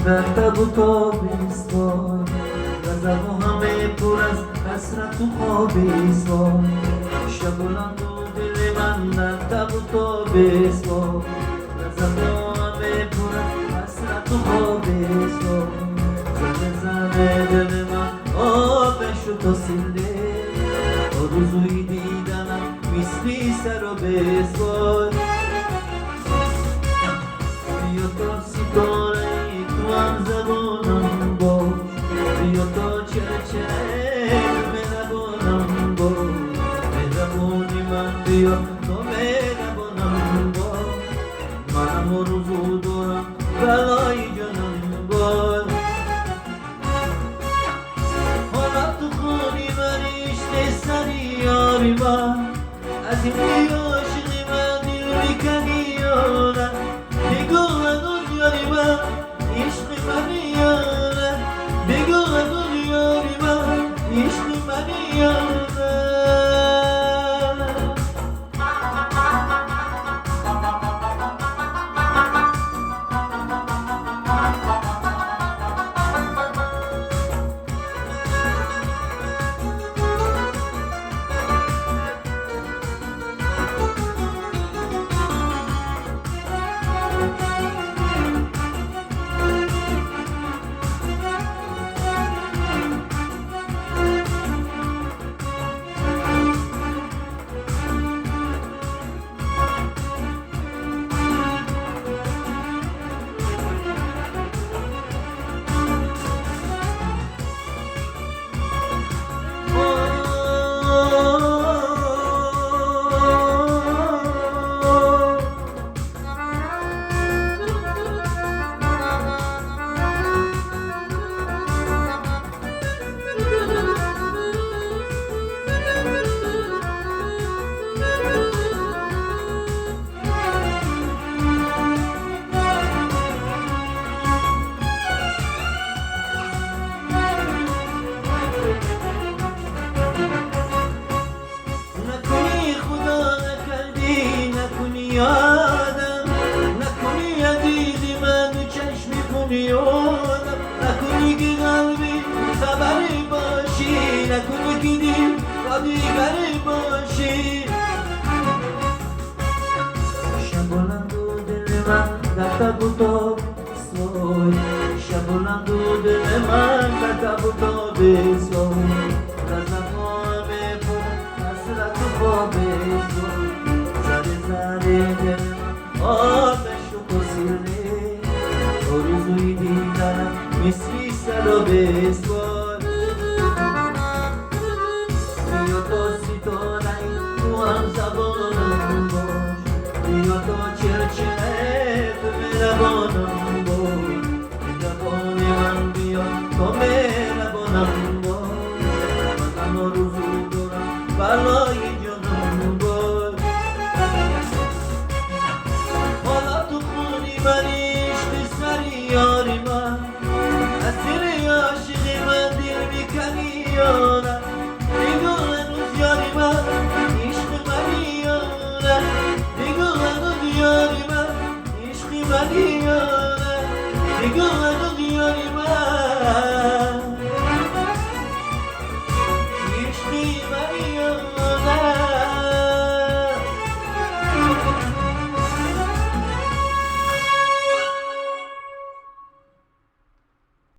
در تب و تابستان غضب و همه پر از حسرت و خوابستان شب بلند و دل من در تب و تابستان غضب و همه پر از حسرت و خوابستان زده زده دل من آبش شد تا سیله آرزوی دیدنم مثلی سر و بسوار بیا تا ستاره ای تو هم زبانم باش بیا تا چرچره مهربانم باش مهربانی من بیا تا مهربانم باش منم آرزو دارم بلای جانم باش حالا تو خونی من عشق سری یاری من از این عاشقی من دل میکنی یارم بگو هنوز یاری من عشق منی یارم بگو هنوز یاری من عشق منی یارم یادم نکنی عزیزی من چشمی کنی یادم نکنی که قلبی خبری باشی نکنی که دل با دیگری باشی شب بلند و دل من در تب و تابستان شب بلند و دل من در تب و تابستان غضب همه پر حسرت و خوابستان دل آبش و پسیله آرزوی دیدنم مثلی سر و بسوار بیا تا ستاره تو هم زبانم باش بیا تا چرچره تو مهربانم باش مهربانی من بیا تا